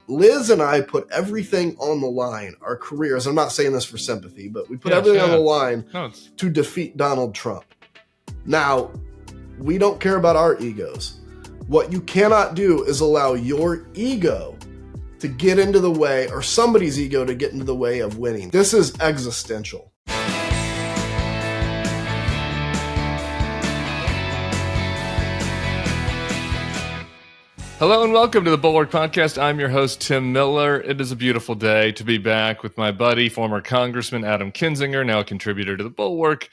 Liz and I put everything on the line, our careers. I'm not saying this for sympathy, but we put everything on the line to defeat Donald Trump. Now, we don't care about our egos. What you cannot do is allow your ego to get into the way, or somebody's ego to get into the way of winning. This is existential. Hello and welcome to the Bulwark Podcast. I'm your host, Tim Miller. It is a beautiful day to be back with my buddy, former Congressman Adam Kinzinger, now a contributor to the Bulwark,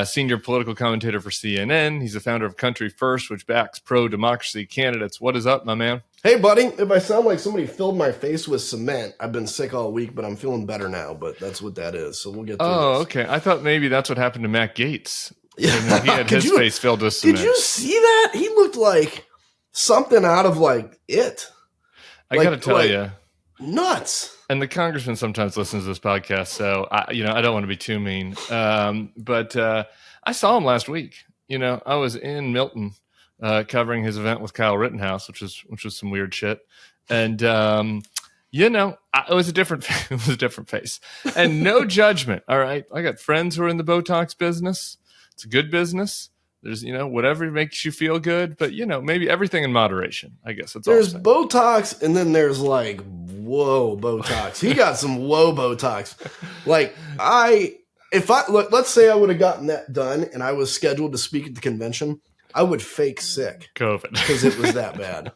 senior political commentator for CNN. He's the founder of Country First, which backs pro-democracy candidates. What is up, my man? Hey, buddy. If I sound like somebody filled my face with cement, I've been sick all week, but I'm feeling better now. But that's what that is. So we'll get through this. Oh, okay. I thought maybe that's what happened to Matt Gaetz. Yeah. He had his face filled with cement. Did you see that? He looked like something out of like It. I got to tell you. Nuts. And the congressman sometimes listens to this podcast, so I don't want to be too mean. But I saw him last week. I was in Milton covering his event with Kyle Rittenhouse, which was some weird shit. And it was a different face. And no judgment. All right, I got friends who are in the Botox business. It's a good business. There's, whatever makes you feel good, but, maybe everything in moderation, I guess. There's Botox, and then there's like, whoa, Botox. He got some whoa Botox. Like, let's say I would have gotten that done and I was scheduled to speak at the convention, I would fake sick. COVID. Because it was that bad.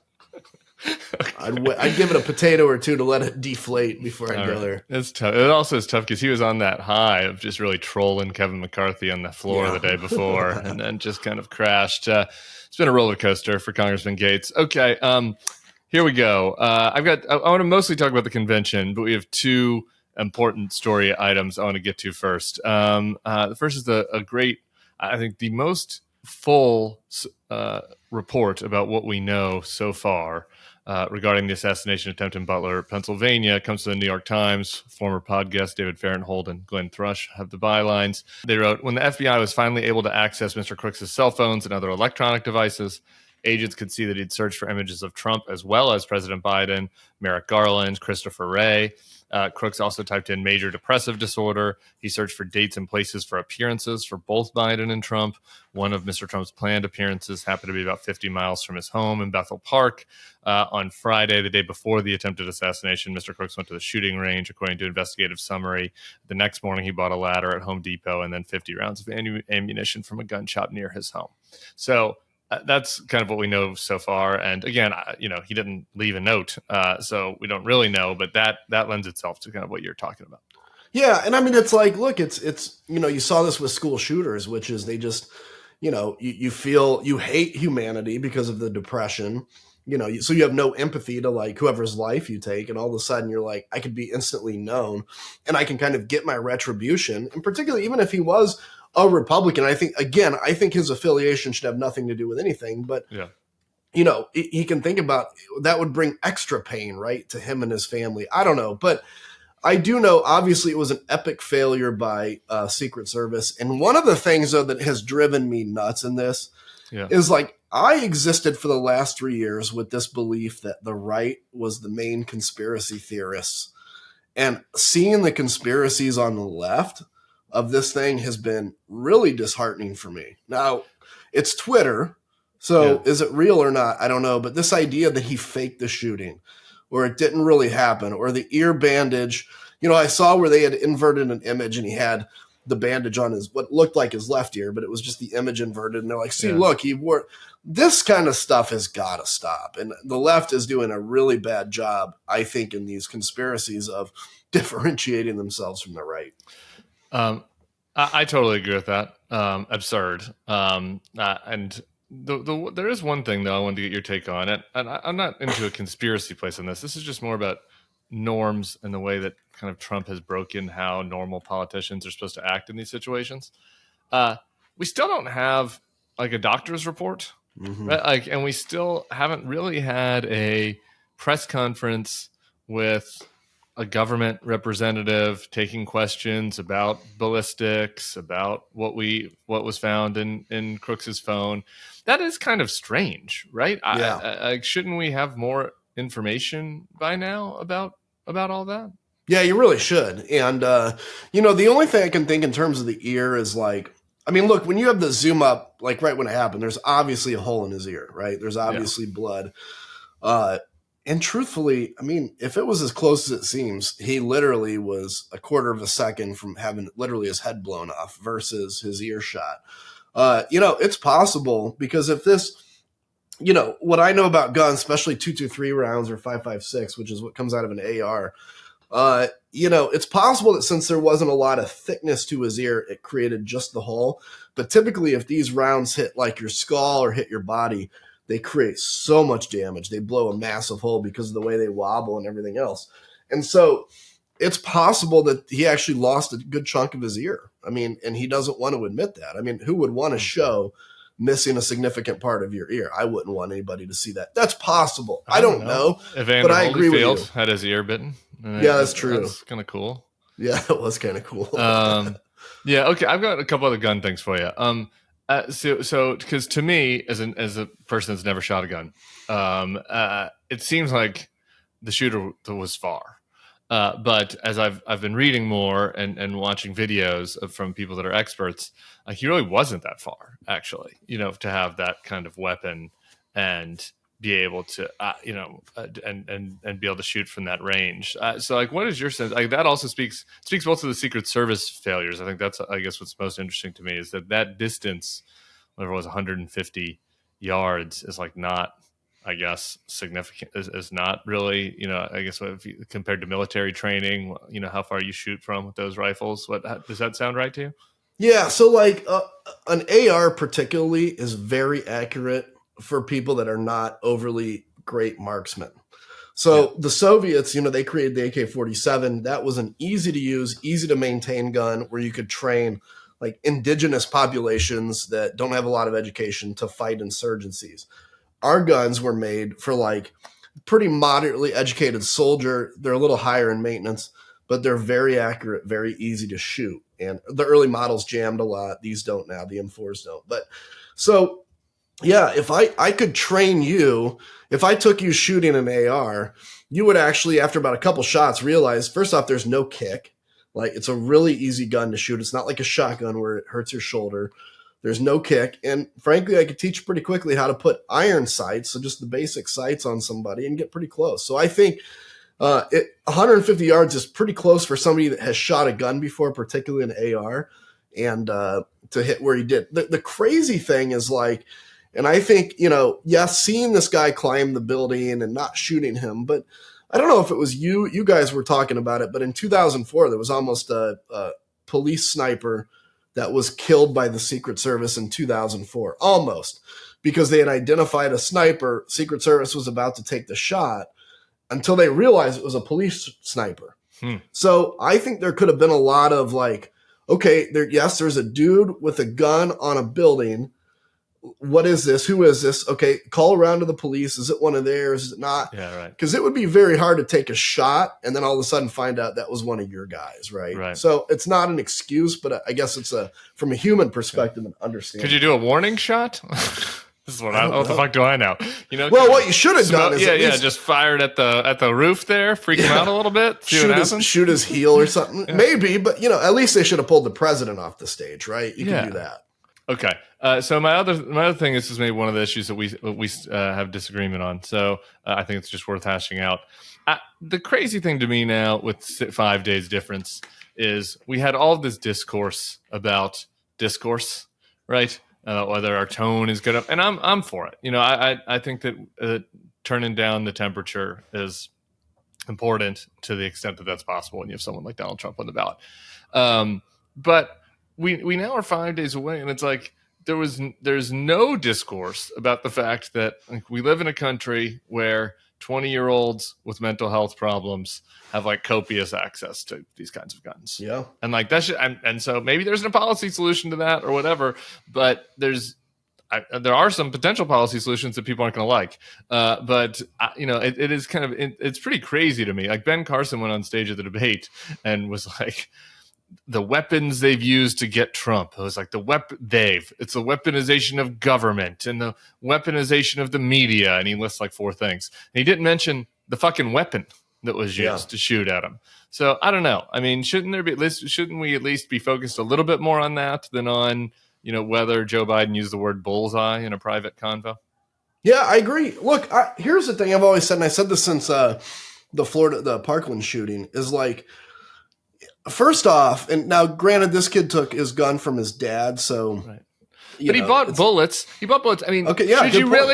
Okay. I'd give it a potato or two to let it deflate before I go there. It's tough. It also is tough because he was on that high of just really trolling Kevin McCarthy on the floor the day before, and then just kind of crashed. It's been a roller coaster for Congressman Gaetz. Okay, here we go. I want to mostly talk about the convention, but we have two important story items I want to get to first. The first is a great, I think, the most full report about what we know so far. Regarding the assassination attempt in Butler, Pennsylvania. It comes to the New York Times. Former podcast David Farenhold and Glenn Thrush have the bylines. They wrote, when the FBI was finally able to access Mr. Crooks' cell phones and other electronic devices, agents could see that he'd searched for images of Trump as well as President Biden, Merrick Garland, Christopher Wray. Crooks also typed in major depressive disorder. He searched for dates and places for appearances for both Biden and Trump. One of Mr. Trump's planned appearances happened to be about 50 miles from his home in Bethel Park. On Friday, the day before the attempted assassination, Mr. Crooks went to the shooting range, according to investigative summary. The next morning, he bought a ladder at Home Depot and then 50 rounds of ammunition from a gun shop near his home. So that's kind of what we know so far. And again, he didn't leave a note, so we don't really know, but that lends itself to kind of what you're talking about. Yeah. And I mean, it's like, look, it's you saw this with school shooters, which is they just, you feel you hate humanity because of the depression, so you have no empathy to like whoever's life you take. And all of a sudden you're like, I could be instantly known and I can kind of get my retribution. And particularly, even if he was a Republican, I think his affiliation should have nothing to do with anything, but he can think about that would bring extra pain, right, to him and his family. I don't know, but I do know, obviously, it was an epic failure by Secret Service. And one of the things, though, that has driven me nuts in this is like, I existed for the last 3 years with this belief that the right was the main conspiracy theorists, and seeing the conspiracies on the left of this thing has been really disheartening for me. Now, it's Twitter, so is it real or not? I don't know. But this idea that he faked the shooting, or it didn't really happen, or the ear bandage. I saw where they had inverted an image and he had the bandage on what looked like his left ear, but it was just the image inverted. And they're like, see, look, he wore this kind of stuff has got to stop. And the left is doing a really bad job, I think, in these conspiracies of differentiating themselves from the right. I totally agree with that. Absurd. And there is one thing, though, I wanted to get your take on it. And I'm not into a conspiracy place on this. This is just more about norms and the way that kind of Trump has broken how normal politicians are supposed to act in these situations. We still don't have like a doctor's report, right? And we still haven't really had a press conference with a government representative taking questions about ballistics, about what was found in Crooks's phone. That is kind of strange, right? Yeah. Shouldn't we have more information by now about all that? Yeah, you really should. And, the only thing I can think in terms of the ear is like, I mean, look, when you have the zoom up, like right when it happened, there's obviously a hole in his ear, right? There's obviously blood. And truthfully, I mean, if it was as close as it seems, he literally was a quarter of a second from having literally his head blown off versus his ear shot. It's possible because if this, what I know about guns, especially 223 rounds or 5.56, which is what comes out of an AR, it's possible that since there wasn't a lot of thickness to his ear, it created just the hole. But typically, if these rounds hit like your skull or hit your body, they create so much damage. They blow a massive hole because of the way they wobble and everything else. And so it's possible that he actually lost a good chunk of his ear. I mean, and he doesn't want to admit that. I mean, who would want to show missing a significant part of your ear? I wouldn't want anybody to see that. That's possible. I don't know. Evander but I agree with you. Had his ear bitten. Yeah, that's true. That's kind of cool. Yeah, it was kind of cool. Yeah. Okay. I've got a couple other gun things for you. So because to me, as a person that's never shot a gun, it seems like the shooter was far. But as I've been reading more and watching videos from people that are experts, he really wasn't that far, actually, to have that kind of weapon and be able to, and be able to shoot from that range. So like, what is your sense? Like that also speaks both to the Secret Service failures. I think that's, I guess, what's most interesting to me is that distance, whatever it was, 150 yards is like not, I guess, significant is not really, I guess if you, compared to military training, how far you shoot from with those rifles. Does that sound right to you? Yeah. So like an AR particularly is very accurate for people that are not overly great marksmen. So the Soviets, they created the AK-47. That was an easy to use, easy to maintain gun where you could train like indigenous populations that don't have a lot of education to fight insurgencies. Our guns were made for like pretty moderately educated soldier. They're a little higher in maintenance, but they're very accurate, very easy to shoot. And the early models jammed a lot. These don't now. The M4s don't. But so, yeah, if I could train you, if I took you shooting an AR, you would actually, after about a couple shots, realize, first off, there's no kick. Like, it's a really easy gun to shoot. It's not like a shotgun where it hurts your shoulder. There's no kick. And frankly, I could teach you pretty quickly how to put iron sights, so just the basic sights on somebody and get pretty close. So I think 150 yards is pretty close for somebody that has shot a gun before, particularly an AR, and to hit where he did. The crazy thing is like, and I think, seeing this guy climb the building and not shooting him, but I don't know if it was you guys were talking about it, but in 2004, there was almost a police sniper that was killed by the Secret Service in 2004, almost, because they had identified a sniper. Secret Service was about to take the shot until they realized it was a police sniper. So I think there could have been a lot of like, okay, there's a dude with a gun on a building. What is this? Who is this? Okay, call around to the police. Is it one of theirs? Is it not? Yeah, right. Because it would be very hard to take a shot and then all of a sudden find out that was one of your guys, right? Right. So it's not an excuse, but I guess it's from a human perspective and understanding. Could you do a warning shot? This is what the fuck do I know? Well, what you should have done is just fired at the roof there, freak him out a little bit, shoot his heel or something, maybe. But at least they should have pulled the president off the stage, right? You can do that. Okay. So my other thing is maybe one of the issues that we have disagreement on. So I think it's just worth hashing out. The crazy thing to me now with 5 days difference is we had all this discourse about discourse, right? Whether our tone is good, and I'm for it. I think that turning down the temperature is important to the extent that that's possible when you have someone like Donald Trump on the ballot. But we now are 5 days away, and it's like there's no discourse about the fact that like, we live in a country where 20-year-olds with mental health problems have like copious access to these kinds of guns. Yeah. And like that should, and so maybe there's a policy solution to that or whatever, but there are some potential policy solutions that people aren't going to like. But it is kind of, it's pretty crazy to me. Like Ben Carson went on stage at the debate and was like, the weapons they've used to get Trump. It was like it's the weaponization of government and the weaponization of the media. And he lists like 4 things. And he didn't mention the fucking weapon that was used to shoot at him. So I don't know. I mean, shouldn't we at least be focused a little bit more on that than on, whether Joe Biden used the word bullseye in a private convo? Yeah, I agree. Look, here's the thing I've always said, and I said this since the Parkland shooting, is like, first off, and now granted, this kid took his gun from his dad, so. Right. But he bought bullets. I mean, okay, yeah,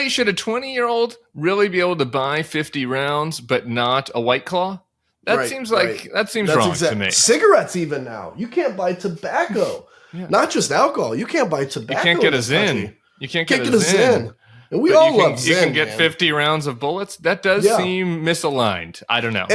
should a 20-year-old really be able to buy 50 rounds, but not a White Claw? That seems wrong to me. Cigarettes even now. You can't buy tobacco. Not just alcohol. You can't buy tobacco. You can't get a Zyn. You can't get a Zyn. And we all love Zyn. You can get 50 rounds of bullets? That does seem misaligned. I don't know.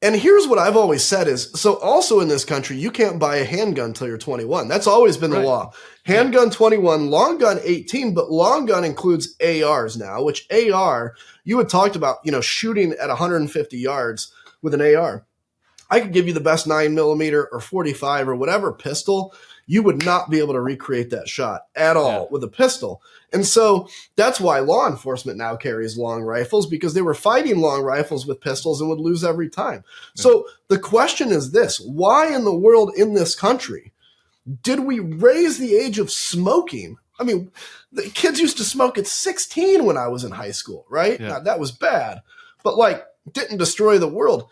And here's what I've always said is, so also in this country, you can't buy a handgun until you're 21. That's always been the law. Handgun 21, long gun 18, but long gun includes ARs now, which AR, you had talked about, shooting at 150 yards with an AR. I could give you the best 9mm or 45 or whatever pistol. You would not be able to recreate that shot at all with a pistol. And so that's why law enforcement now carries long rifles, because they were fighting long rifles with pistols and would lose every time. Yeah. So the question is this: why in the world in this country did we raise the age of smoking? I mean, the kids used to smoke at 16 when I was in high school, right? Yeah. Now, that was bad, but didn't destroy the world.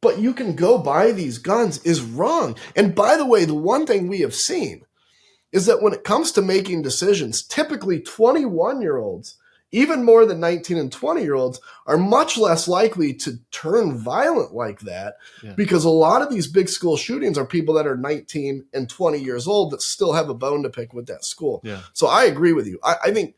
But you can go buy these guns is wrong. And by the way, the one thing we have seen is that when it comes to making decisions, typically 21-year-olds, even more than 19 and 20-year-olds, are much less likely to turn violent like that, because a lot of these big school shootings are people that are 19 and 20 years old that still have a bone to pick with that school. Yeah. So I agree with you. I think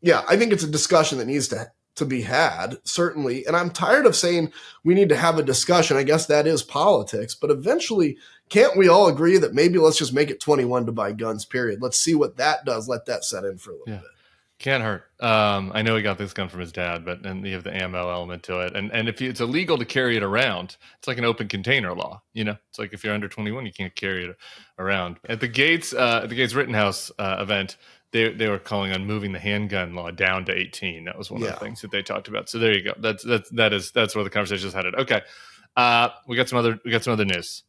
it's a discussion that needs to be had, certainly. And I'm tired of saying we need to have a discussion. I guess that is politics. But eventually, can't we all agree that maybe let's just make it 21 to buy guns, period? Let's see what that does. Let that set in for a little bit. Can't hurt. I know he got this gun from his dad, but then you have the ammo element to it. And if it's illegal to carry it around, it's like an open container law. It's like if you're under 21, you can't carry it around. At the Gaetz Rittenhouse event, They were calling on moving the handgun law down to 18. That was one of the things that they talked about. So there you go. That's where the conversation is headed. Okay, we got some other news,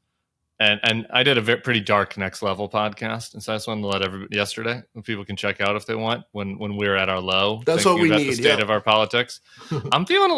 and I did a pretty dark Next Level podcast, and so I just wanted to let everybody yesterday, people can check out if they want when we're at our low. That's what we need. The state of our politics. I'm feeling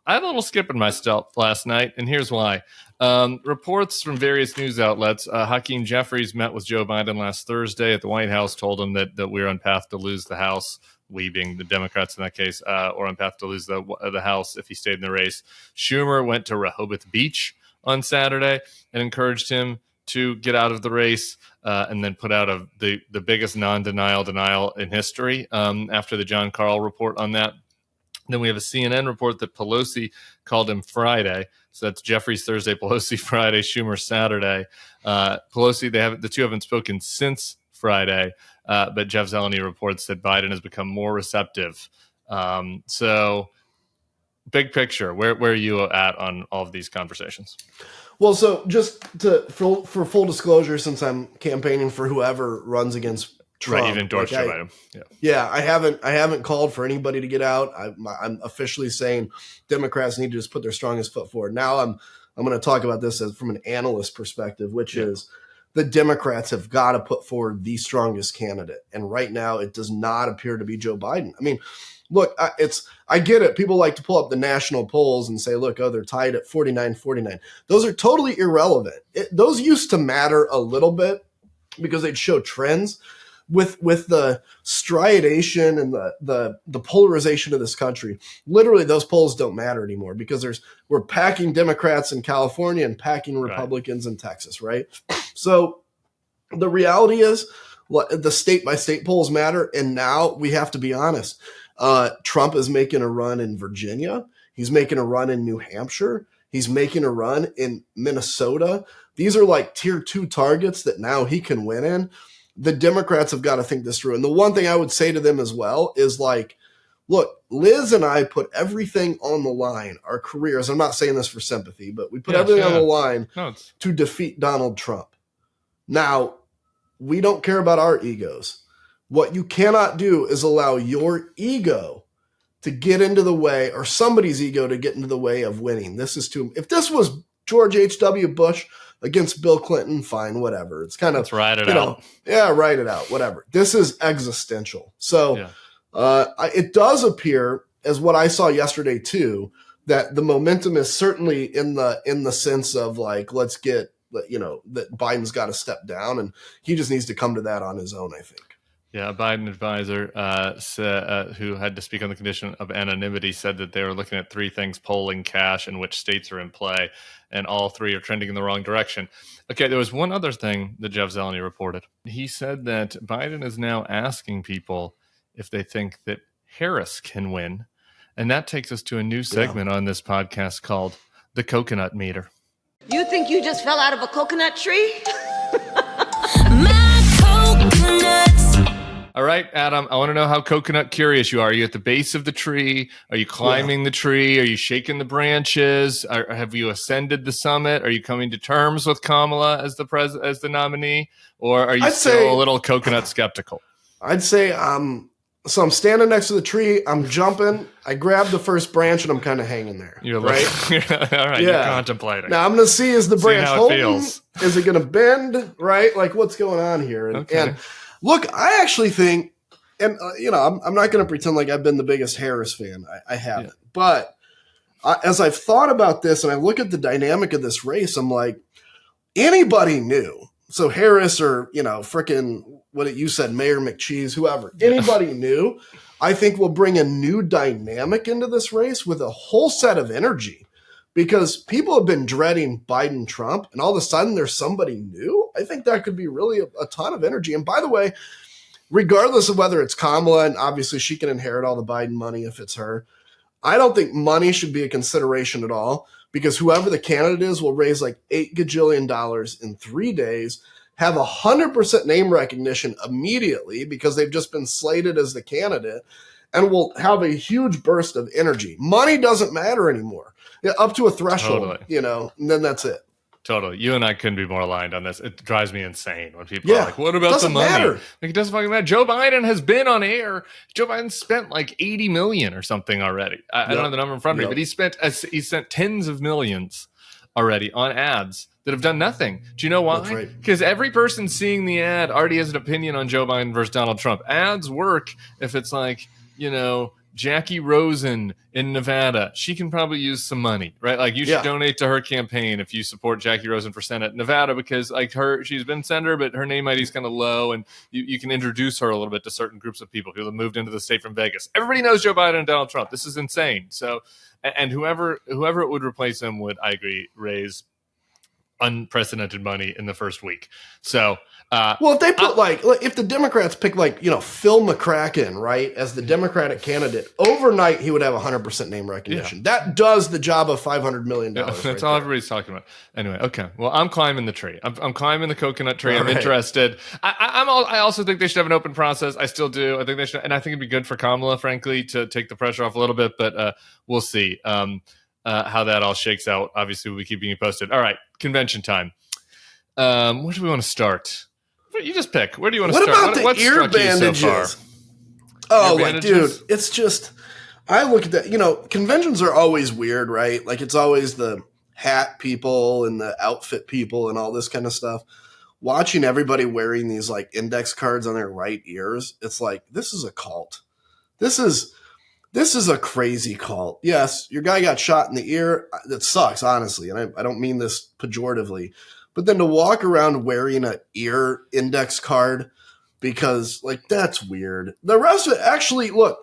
I had a little skip in my step last night, and here's why. Reports from various news outlets, Hakeem Jeffries met with Joe Biden last Thursday at the White House, told him that we're on path to lose the House, we being the Democrats in that case, or on path to lose the House if he stayed in the race. Schumer went to Rehoboth Beach on Saturday and encouraged him to get out of the race, and then put out the biggest denial in history after the John Carl report on that. Then we have a CNN report that Pelosi called him Friday. So that's Jeffries Thursday, Pelosi Friday, Schumer Saturday. Pelosi, the two haven't spoken since Friday, but Jeff Zeleny reports that Biden has become more receptive. So big picture, where are you at on all of these conversations? Well, so just for full disclosure, since I'm campaigning for whoever runs against Trump, right, you've endorsed Joe Biden. Yeah, I haven't called for anybody to get out. I'm officially saying Democrats need to just put their strongest foot forward. Now I'm going to talk about this from an analyst perspective, which is the Democrats have got to put forward the strongest candidate, and right now it does not appear to be Joe Biden. I mean, look, I get it. People like to pull up the national polls and say, look, they're tied at 49-49. Those are totally irrelevant. Those used to matter a little bit because they'd show trends. With the striatation and the polarization of this country, literally those polls don't matter anymore because we're packing Democrats in California and packing Republicans in Texas, right? So the reality is the state-by-state polls matter, and now we have to be honest. Trump is making a run in Virginia. He's making a run in New Hampshire. He's making a run in Minnesota. These are like tier 2 targets that now he can win in. The Democrats have got to think this through. And the one thing I would say to them as well is look, Liz and I put everything on the line, our careers. I'm not saying this for sympathy, but we put everything on the line to defeat Donald Trump. Now, we don't care about our egos. What you cannot do is allow your ego to get into the way, or somebody's ego to get into the way of winning. If this was George H.W. Bush against Bill Clinton, fine, whatever. It's kind of, let's ride it out. Ride it out, whatever. This is existential. So it does appear, as what I saw yesterday too, that the momentum is certainly in the sense of like, let's get, that Biden's got to step down, and he just needs to come to that on his own, I think. Yeah, a Biden advisor who had to speak on the condition of anonymity said that they were looking at 3 things: polling, cash, and which states are in play, and all 3 are trending in the wrong direction. Okay, there was one other thing that Jeff Zeleny reported. He said that Biden is now asking people if they think that Harris can win, and that takes us to a new segment on this podcast called The Coconut Meter. You think you just fell out of a coconut tree? My coconuts. All right, Adam, I want to know how coconut curious you are. Are you at the base of the tree? Are you climbing the tree? Are you shaking the branches? Have you ascended the summit? Are you coming to terms with Kamala as the nominee? Or are you still a little coconut skeptical? I'd say so I'm standing next to the tree. I'm jumping. I grab the first branch, and I'm kind of hanging there. You're right. All right, you're contemplating. Now I'm going to see, is the branch holding? Is it going to bend? Right? Like, what's going on here? And look, I actually think, and I'm not going to pretend like I've been the biggest Harris fan. I haven't. Yeah. But as I've thought about this, and I look at the dynamic of this race, I'm like, anybody knew. So Harris or, frickin' what you said, Mayor McCheese, whoever, anybody knew, I think will bring a new dynamic into this race with a whole set of energy, because people have been dreading Biden, Trump, and all of a sudden there's somebody new. I think that could be really a ton of energy. And by the way, regardless of whether it's Kamala, and obviously she can inherit all the Biden money if it's her, I don't think money should be a consideration at all, because whoever the candidate is will raise like $8 gajillion in 3 days, have 100% name recognition immediately because they've just been slated as the candidate, and will have a huge burst of energy. Money doesn't matter anymore. Up to a threshold, and then that's it. Totally. You and I couldn't be more aligned on this. It drives me insane when people are like, what about the money? Matter. Like, it doesn't fucking matter. Joe Biden has been on air. Joe Biden spent like $80 million or something already. I don't have the number in front of me, but he spent tens of millions already on ads that have done nothing. Do you know why? Because every person seeing the ad already has an opinion on Joe Biden versus Donald Trump. Ads work if it's like, Jackie Rosen in Nevada. She can probably use some money, right? Like, you should donate to her campaign if you support Jackie Rosen for Senate in Nevada, because like she's been senator, but her name ID is kind of low, and you can introduce her a little bit to certain groups of people who have moved into the state from Vegas. Everybody knows Joe Biden and Donald Trump. This is insane. So, and whoever it would replace him would, I agree, raise unprecedented money in the first week. So, if they put if the Democrats pick Phil McCracken, right, as the Democratic candidate, overnight he would have 100% name recognition. That does the job of $500 million. That's all everybody's talking about. Anyway, okay. Well, I'm climbing the tree. I'm climbing the coconut tree. I'm interested. I also think they should have an open process. I still do. I think they should, and I think it'd be good for Kamala, frankly, to take the pressure off a little bit. But we'll see how that all shakes out. Obviously, we'll be keeping you posted. All right, convention time. Where do we want to start? You just pick. Where do you want to start? What about the ear bandages? Dude, it's just, I look at that. Conventions are always weird, right? Like, it's always the hat people and the outfit people and all this kind of stuff. Watching everybody wearing these like index cards on their right ears, it's like, this is a cult. This is a crazy cult. Yes, your guy got shot in the ear. That sucks, honestly. And I don't mean this pejoratively. But then to walk around wearing an ear index card, because that's weird. The rest of it, actually, look,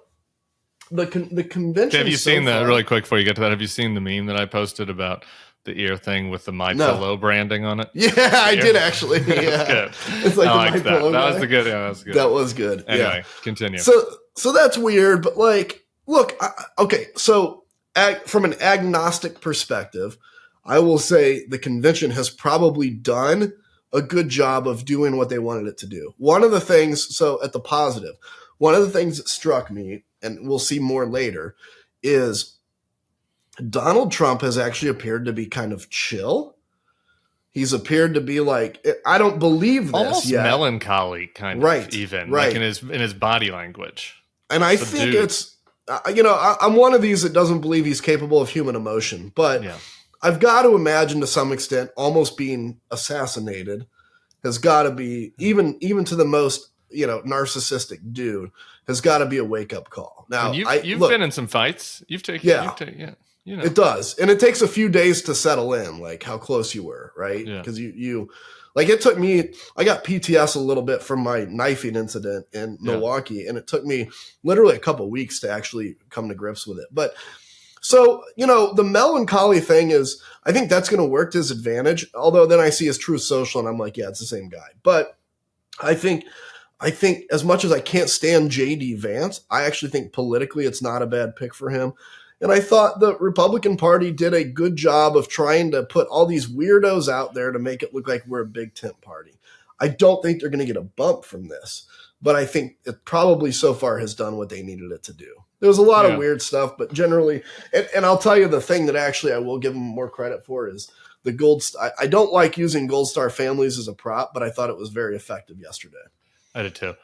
the convention. Have you seen that really quick before you get to that? Have you seen the meme that I posted about the ear thing with the MyPillow branding on it? Yeah, I did actually. Yeah, good. It's like I liked that. That was the good. Yeah, that was good. That was good. Anyway, continue. So that's weird, but look, okay. So from an agnostic perspective, I will say the convention has probably done a good job of doing what they wanted it to do. One of the things, at the positive, one of the things that struck me, and we'll see more later, is Donald Trump has actually appeared to be kind of chill. He's appeared to be like, I don't believe this almost yet. Melancholy kind of even, like in his body language. And I think it's, I'm one of these that doesn't believe he's capable of human emotion, but I've got to imagine to some extent almost being assassinated has got to be, even to the most, narcissistic dude, has got to be a wake-up call. Now, you've been in some fights. You've taken. It does. And it takes a few days to settle in, like how close you were, right? Because you like, it took me, I got PTS a little bit from my knifing incident in Milwaukee, and it took me literally a couple of weeks to actually come to grips with it. But so, the melancholy thing is, I think that's going to work to his advantage. Although then I see his Truth Social and I'm like, yeah, it's the same guy. But I think as much as I can't stand JD Vance, I actually think politically it's not a bad pick for him. And I thought the Republican Party did a good job of trying to put all these weirdos out there to make it look like we're a big tent party. I don't think they're going to get a bump from this, but I think it probably so far has done what they needed it to do. There was a lot of weird stuff, but generally, and I'll tell you the thing that actually I will give them more credit for is the gold. I don't like using gold star families as a prop, but I thought it was very effective yesterday. I did too.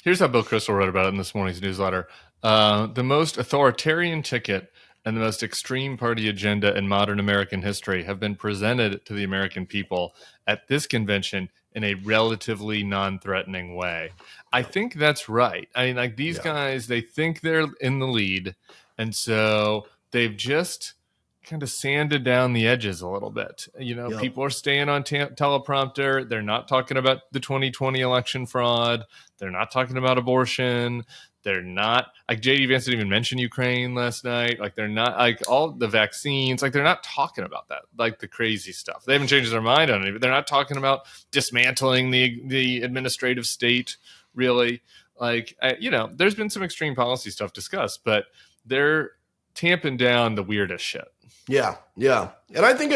Here's how Bill Kristol wrote about it in this morning's newsletter. The most authoritarian ticket and the most extreme party agenda in modern American history have been presented to the American people at this convention in a relatively non-threatening way. I think that's right. I mean, like these guys, they think they're in the lead, and so they've just kind of sanded down the edges a little bit. People are staying on teleprompter. They're not talking about the 2020 election fraud. They're not talking about abortion. They're not, like, J.D. Vance didn't even mention Ukraine last night. Like, they're not, like, all the vaccines, like, they're not talking about that, like, the crazy stuff. They haven't changed their mind on it, but they're not talking about dismantling the administrative state, really. Like, there's been some extreme policy stuff discussed, but they're tamping down the weirdest shit. Yeah. And I think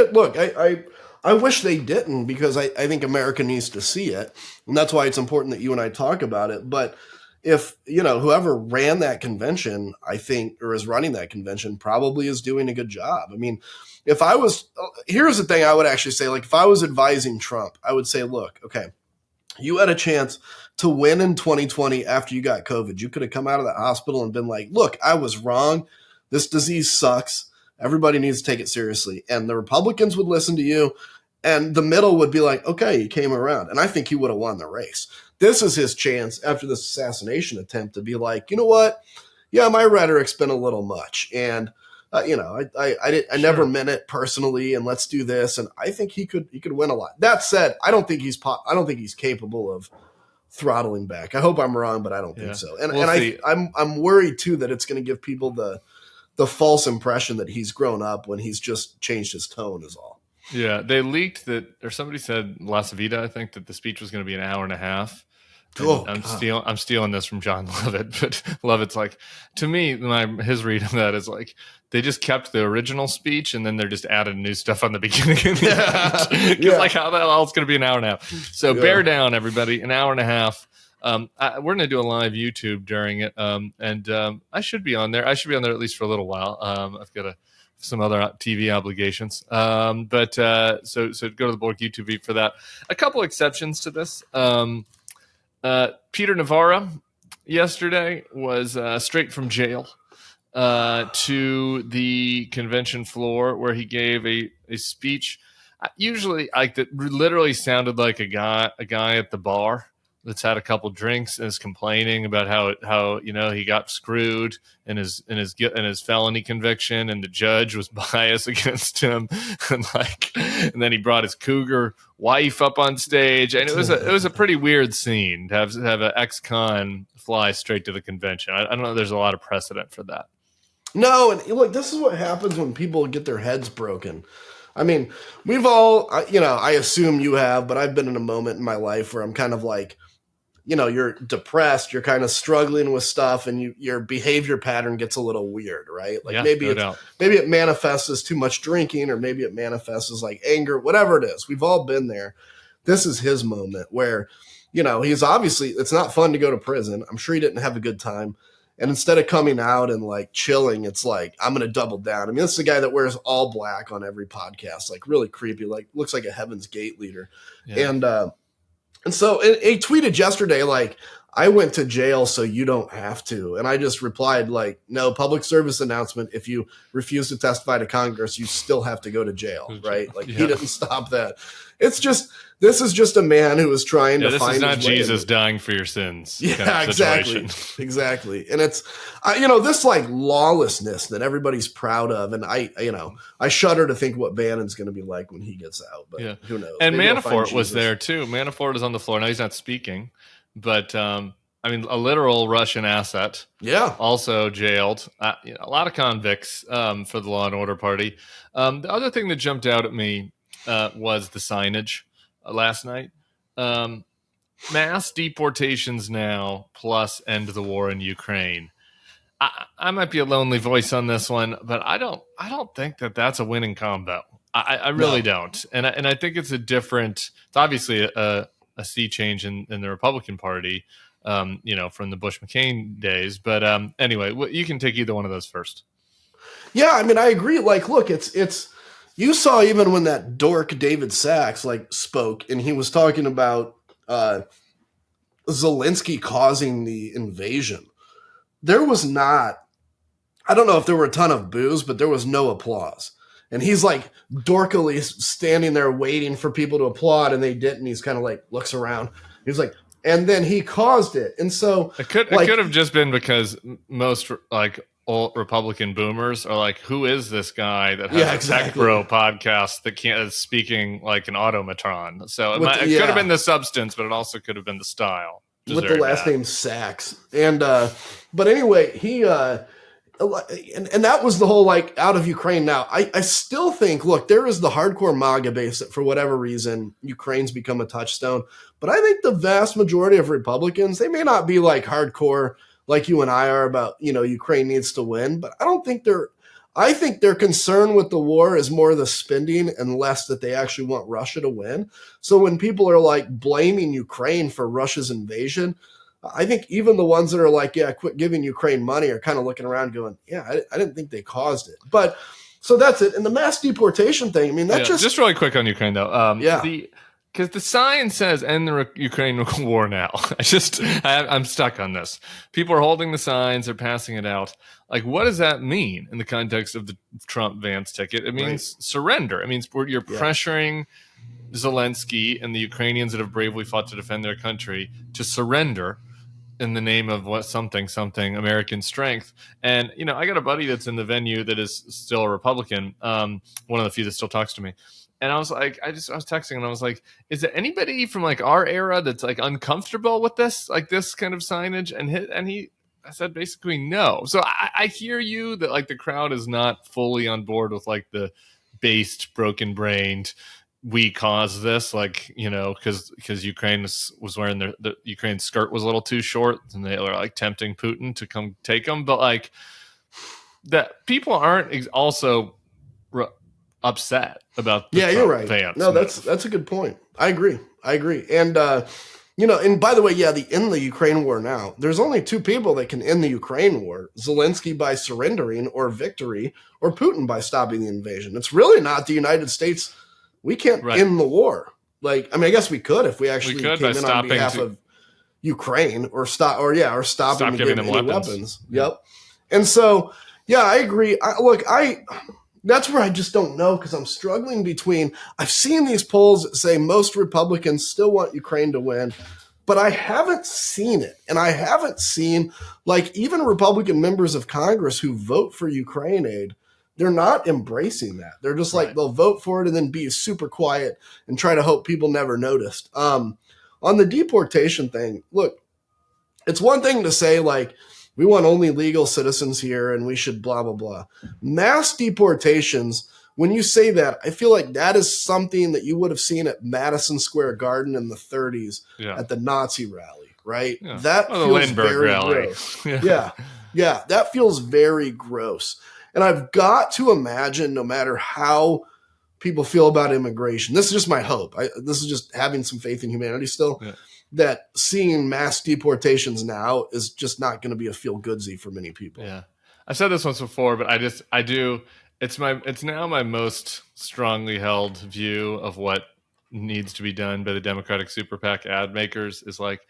I wish they didn't, because I think America needs to see it. And that's why it's important that you and I talk about it. But if, whoever ran that convention, I think, or is running that convention, probably is doing a good job. I mean, here's the thing I would actually say, like, if I was advising Trump, I would say, look, okay, you had a chance to win in 2020 after you got COVID. You could have come out of that hospital and been like, look, I was wrong. This disease sucks. Everybody needs to take it seriously. And the Republicans would listen to you, and the middle would be like, okay, he came around. And I think he would have won the race. This is his chance after this assassination attempt to be like, you know what? Yeah, my rhetoric's been a little much. And, I never meant it personally, and let's do this. And I think he could win a lot. That said, I don't think he's capable of throttling back. I hope I'm wrong, but I don't think so. And I'm worried too that it's going to give people the false impression that he's grown up when he's just changed his tone is all. Yeah, they leaked that, or somebody said Las Vida, I think, that the speech was going to be an hour and a half. I'm stealing this from John Lovett, but Lovett's like, to me, his read of that is like, they just kept the original speech and then they're just added new stuff on the beginning and the end. Because like, how the hell it's going to be an hour and a half? So bear down, everybody, an hour and a half. We're going to do a live YouTube during it, and I should be on there. I should be on there at least for a little while. I've got some other TV obligations, but so go to the Bulwark YouTube feed for that. A couple exceptions to this. Peter Navarro yesterday was straight from jail to the convention floor, where he gave a speech. Usually, like, that literally sounded like a guy at the bar that's had a couple drinks and is complaining about how he got screwed in his felony conviction, and the judge was biased against him, and then he brought his cougar wife up on stage, and it was a pretty weird scene to have an ex-con fly straight to the convention. I don't know. There's a lot of precedent for that. No, and look, this is what happens when people get their heads broken. I mean, we've all, I assume you have, but I've been in a moment in my life where I'm kind of like, you're depressed, you're kind of struggling with stuff, and your behavior pattern gets a little weird, right? Like, maybe it manifests as too much drinking, or maybe it manifests as like anger, whatever it is. We've all been there. This is his moment where, he's obviously, it's not fun to go to prison. I'm sure he didn't have a good time. And instead of coming out and like chilling, it's like, I'm going to double down. I mean, this is a guy that wears all black on every podcast, like really creepy, like looks like a Heaven's Gate leader. Yeah. And so he tweeted yesterday, like, I went to jail so you don't have to. And I just replied, like, no, public service announcement. If you refuse to testify to Congress, you still have to go to jail, right? Like, he didn't stop that. It's just, this is just a man who is trying to find his way. This is not Jesus dying for your sins. Yeah, kind of exactly. Exactly. And it's, this like lawlessness that everybody's proud of. And I shudder to think what Bannon's going to be like when he gets out, but who knows? And maybe Manafort was there too. Manafort is on the floor. Now he's not speaking. But, a literal Russian asset. Yeah. Also jailed. A lot of convicts for the Law and Order Party. The other thing that jumped out at me was the signage last night. Mass deportations now, plus end the war in Ukraine. I might be a lonely voice on this one, but I don't think that that's a winning combo. I really don't. And I think it's it's obviously a sea change in the Republican Party, from the Bush-McCain days. But anyway, you can take either one of those first. Yeah, I agree. Like, look, it's you saw even when that dork David Sachs spoke, and he was talking about Zelensky causing the invasion. There was not, I don't know if there were a ton of boos, but there was no applause. And he's like dorkily standing there waiting for people to applaud, and they didn't. He's kind of like looks around. He's like, and then he caused it. And so it could have just been because most old Republican boomers are like, who is this guy that has a Tech Bro podcast that is speaking like an automatron? So it could have been the substance, but it also could have been the style. With the last name Sachs. And but anyway, he and that was the whole out of Ukraine. Now, I still think, look, there is the hardcore MAGA base that for whatever reason, Ukraine's become a touchstone. But I think the vast majority of Republicans, they may not be hardcore like you and I are about, Ukraine needs to win. But I think their concern with the war is more the spending and less that they actually want Russia to win. So when people are blaming Ukraine for Russia's invasion, I think even the ones that are quit giving Ukraine money are kind of looking around going, I didn't think they caused it. But so that's it. And the mass deportation thing, just really quick on Ukraine though. Because the sign says end the Ukraine war now. I'm stuck on this. People are holding the signs, they're passing it out. What does that mean in the context of the Trump-Vance ticket? It means surrender. It means you're pressuring Zelensky and the Ukrainians that have bravely fought to defend their country to surrender in the name of something American strength. And I got a buddy that's in the venue that is still a Republican, one of the few that still talks to me. And I was like, I was texting and I was like, is there anybody from our era that's uncomfortable with this, this kind of signage? And I said basically no. So I hear you that the crowd is not fully on board with the based, broken brained, we caused this, because Ukraine was wearing the Ukraine skirt was a little too short, and they were tempting Putin to come take them. But that people aren't also upset about. You're right. Vance no, that's a good point. I agree. And and by the way, in the Ukraine war now, there's only two people that can end the Ukraine war: Zelensky by surrendering or victory, or Putin by stopping the invasion. It's really not the United States. We can't end the war. I guess we could if we actually came in on behalf of Ukraine or stopping giving them weapons. Yep. And so, I agree. That's where I just don't know, because I'm struggling between, I've seen these polls that say most Republicans still want Ukraine to win, but I haven't seen it. And I haven't seen even Republican members of Congress who vote for Ukraine aid. They're not embracing that. They're just they'll vote for it and then be super quiet and try to hope people never noticed. On the deportation thing, look, it's one thing to say we want only legal citizens here and we should blah, blah, blah. Mass deportations, when you say that, I feel like that is something that you would have seen at Madison Square Garden in the 30s at the Nazi rally, right? Yeah. That feels very gross. Yeah, that feels very gross. And I've got to imagine, no matter how people feel about immigration, this is just my hope. This is just having some faith in humanity still. Yeah. that seeing mass deportations now is just not going to be a feel-goodsy for many people. Yeah. I've said this once before, but it's now my most strongly held view of what needs to be done by the Democratic super PAC ad makers is like,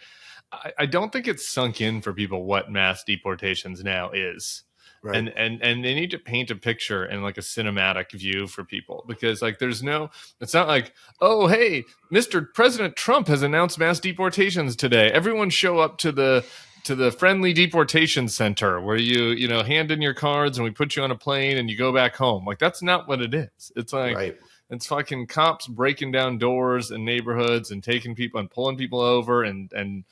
I don't think it's sunk in for people what mass deportations now is. Right. And they need to paint a picture and like a cinematic view for people, because like it's not like, oh, hey, Mr. President Trump has announced mass deportations today. Everyone show up to the friendly deportation center where you hand in your cards and we put you on a plane and you go back home. Like, that's not what it is. It's like, right. It's fucking cops breaking down doors in neighborhoods and taking people and pulling people over and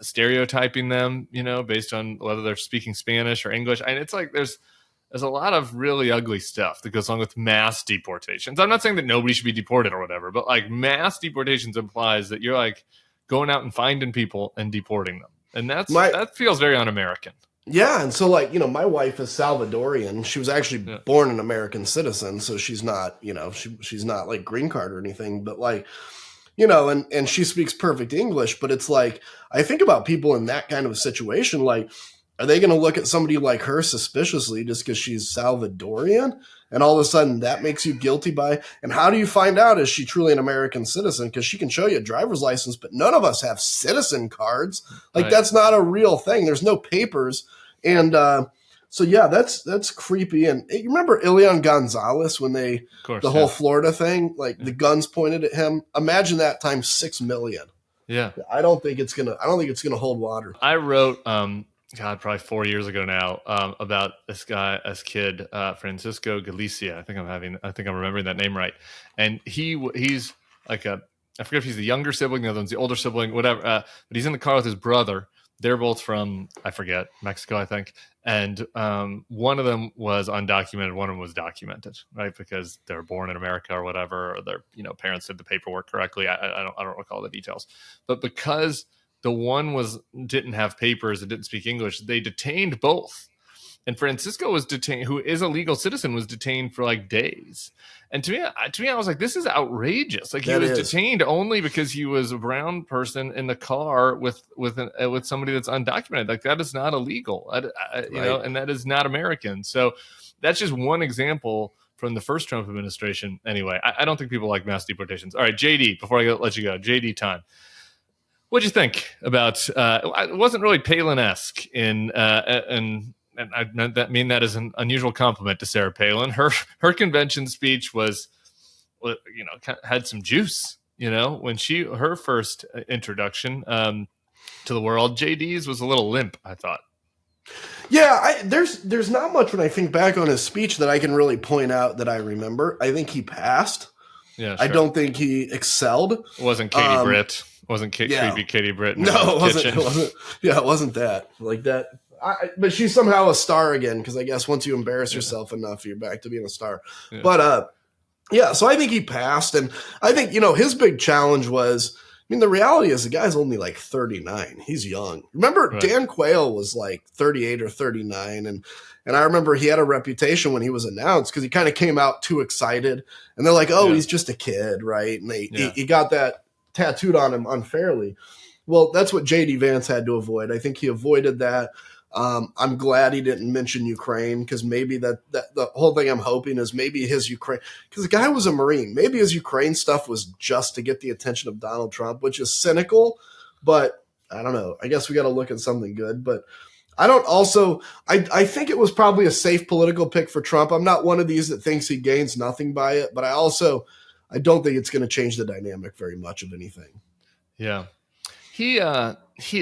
stereotyping them, based on whether they're speaking Spanish or English. And it's like there's a lot of really ugly stuff that goes along with mass deportations. I'm not saying that nobody should be deported or whatever, but like mass deportations implies that you're like going out and finding people and deporting them. And that feels very un-American. Yeah, and so like, my wife is Salvadorian. She was actually born an American citizen, so she's not, she's not like green card or anything, but like, and she speaks perfect English, but it's like, I think about people in that kind of a situation, like, are they going to look at somebody like her suspiciously just because she's Salvadorian? And all of a sudden that makes you guilty by, and how do you find out, is she truly an American citizen? Because she can show you a driver's license, but none of us have citizen cards. Like, That's not a real thing. There's no papers. And so, yeah, that's creepy. And you remember Elian Gonzalez when whole Florida thing, like the guns pointed at him. Imagine that times 6 million. Yeah. I don't think it's gonna hold water. I wrote, probably 4 years ago now, about this kid, Francisco Galicia. I think I'm remembering that name right. And he's like I forget if he's the younger sibling, the other one's the older sibling, whatever. But he's in the car with his brother. They're both from, I forget, Mexico, I think. And one of them was undocumented, one of them was documented, right? Because they were born in America or whatever, or their parents did the paperwork correctly. I don't recall the details. But because the one didn't have papers and didn't speak English, they detained both. And Francisco was detained, who is a legal citizen, was detained for like days. And to me, I was like, this is outrageous. Like, he was detained only because he was a brown person in the car with somebody that's undocumented. Like, that is not illegal, and that is not American. So that's just one example from the first Trump administration. Anyway, I don't think people like mass deportations. All right, JD, before I let you go, JD time. What'd you think about? It wasn't really Palin-esque and I mean that as an unusual compliment to Sarah Palin. Her convention speech was, had some juice. When her first introduction to the world, JD's was a little limp, I thought. Yeah, there's not much when I think back on his speech that I can really point out that I remember. I think he passed. Yeah, sure. I don't think he excelled. It wasn't Katie Britt. Wasn't creepy Katie Britt. No, it wasn't. Yeah, it wasn't that. Like that. But she's somehow a star again, because I guess once you embarrass yourself enough, you're back to being a star. Yeah. But so I think he passed, and I think his big challenge was. I mean, the reality is the guy's only like 39. He's young. Remember, right. Dan Quayle was like 38 or 39, and I remember he had a reputation when he was announced because he kind of came out too excited, and they're like, "Oh, he's just a kid, right?" And he got that tattooed on him unfairly. Well, that's what J.D. Vance had to avoid. I think he avoided that. I'm glad he didn't mention Ukraine, because maybe that the whole thing I'm hoping is maybe his Ukraine, because the guy was a Marine. Maybe his Ukraine stuff was just to get the attention of Donald Trump, which is cynical, but I don't know. I guess we got to look at something good, but I think it was probably a safe political pick for Trump. I'm not one of these that thinks he gains nothing by it, but I don't think it's going to change the dynamic very much of anything. Yeah. He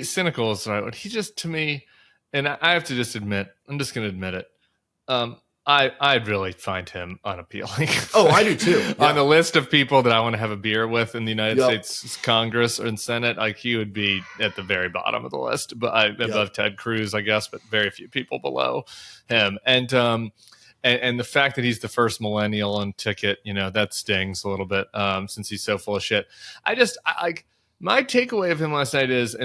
cynical is right. He just, to me, and I have to just admit, I'm just going to admit it. I really find him unappealing. Oh, I do too. Yeah. On the list of people that I want to have a beer with in the United States Congress or in Senate, like, he would be at the very bottom of the list. But above Ted Cruz, I guess, but very few people below him. And the fact that he's the first millennial on ticket, that stings a little bit, since he's so full of shit. My takeaway of him last night is,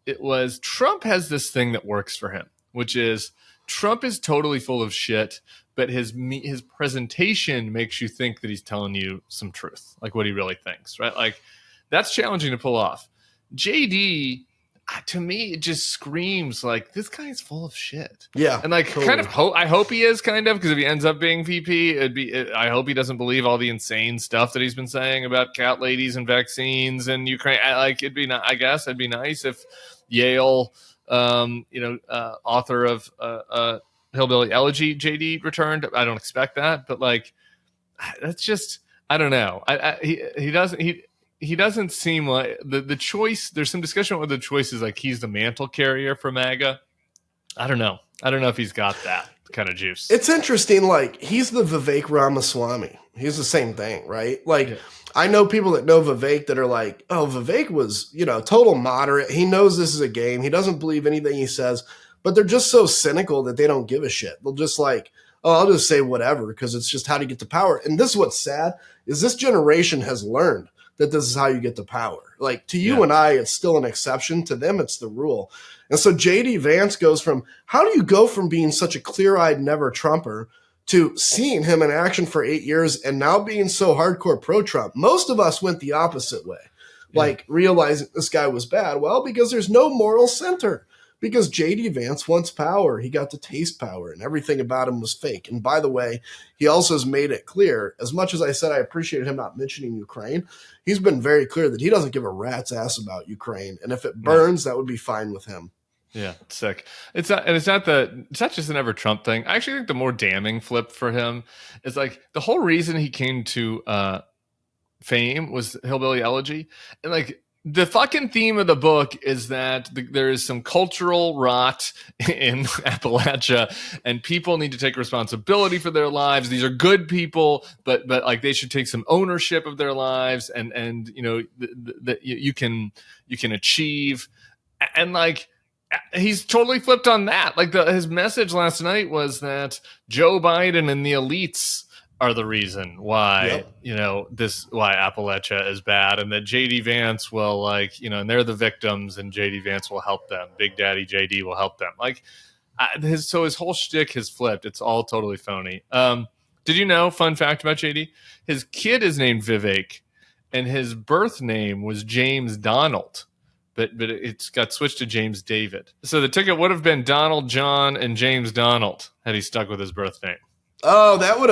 it was Trump has this thing that works for him, which is Trump is totally full of shit, but his presentation makes you think that he's telling you some truth, like what he really thinks, right? Like That's challenging to pull off. JD, to me, it just screams like this guy's full of shit. Yeah, and like totally. Kind of I hope he is kind of, because if he ends up being VP, I hope he doesn't believe all the insane stuff that he's been saying about cat ladies and vaccines and Ukraine. Like it'd be, I guess, it'd be nice if Yale, author of Hillbilly Elegy, JD returned. I don't expect that, but like that's just, I don't know. He doesn't seem like the choice. There's some discussion about whether the choice is like he's the mantle carrier for MAGA. I don't know if he's got that kind of juice. It's interesting. Like he's the Vivek Ramaswamy. He's the same thing, right? Like I know people that know Vivek that are like, oh, Vivek was, total moderate. He knows this is a game. He doesn't believe anything he says, but they're just so cynical that they don't give a shit. They'll just like, oh, I'll just say whatever because it's just how to get to power. And this is what's sad is this generation has learned that this is how you get to power. Like to you and I, it's still an exception. To them, it's the rule. And so JD Vance goes from, how do you go from being such a clear-eyed never Trumper to seeing him in action for 8 years and now being so hardcore pro-Trump? Most of us went the opposite way, like realizing this guy was bad. Well, because there's no moral center. Because JD Vance wants power. He got to taste power, and everything about him was fake. And by the way, he also has made it clear, as much as I said I appreciated him not mentioning Ukraine, he's been very clear that he doesn't give a rat's ass about Ukraine. And if it burns, that would be fine with him. Yeah, it's sick. It's not just an ever Trump thing. I actually think the more damning flip for him is like the whole reason he came to fame was Hillbilly Elegy, and like. The fucking theme of the book is that there is some cultural rot in Appalachia and people need to take responsibility for their lives. These are good people, but like they should take some ownership of their lives and you can achieve. And like, he's totally flipped on that. Like his message last night was that Joe Biden and the elites are the reason why, why Appalachia is bad, and that JD Vance will and they're the victims and JD Vance will help them. Big Daddy JD will help them. Like his whole shtick has flipped. It's all totally phony. Did you know, fun fact about JD, his kid is named Vivek and his birth name was James Donald, but it's got switched to James David. So the ticket would have been Donald John and James Donald had he stuck with his birth name. Oh, that would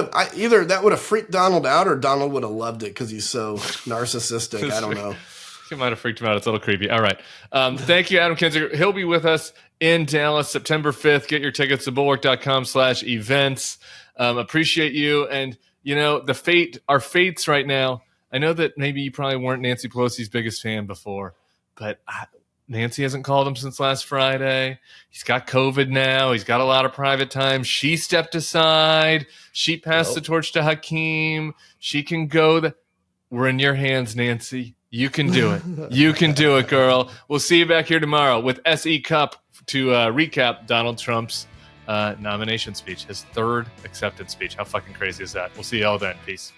have freaked Donald out, or Donald would have loved it because he's so narcissistic. I don't know. It might have freaked him out. It's a little creepy. All right. Thank you, Adam Kinzinger. He'll be with us in Dallas, September 5th. Get your tickets to bulwark.com/events. Appreciate you. And, our fates right now. I know that maybe you probably weren't Nancy Pelosi's biggest fan before, but Nancy hasn't called him since last Friday. He's got COVID now. He's got a lot of private time. She stepped aside. She passed the torch to Hakeem. She can go. We're in your hands, Nancy. You can do it. You can do it, girl. We'll see you back here tomorrow with SE Cup to recap Donald Trump's nomination speech, his third acceptance speech. How fucking crazy is that? We'll see you all then. Peace.